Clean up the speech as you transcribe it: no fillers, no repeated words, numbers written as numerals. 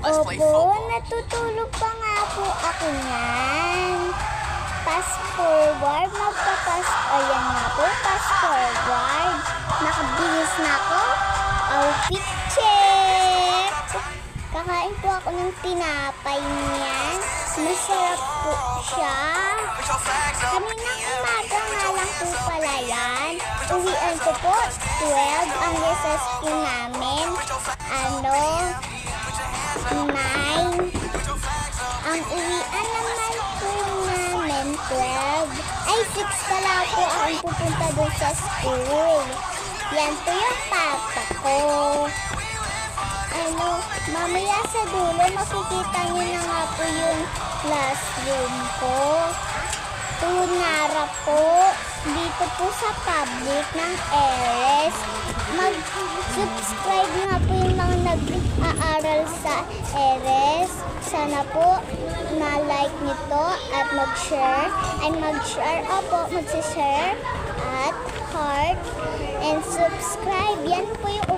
Opo, natutulog pa nga po ako niyan. Fast forward, ayan nga po, fast forward. Nakabihis na ako. Outfit check! Kakain po ako ng tinapay niyan. Masarap po siya. Kaninang umaga nga lang po pala yan. Uwian ko po, 12 ang recess po namin. 9. Ang uwian naman po namin, 12. Ay, 6 pala po ang pupunta doon sa school. Yan po yung papa ko. Mamaya sa dulo, makikita nyo na nga po yung classroom ko. Tunara po, dito po sa public ng ERES. Mag-subscribe nga po yung mga nag-aaral sa ERES. Sana po na-like nito at mag-share. Mag-share at heart and subscribe. Yan po yung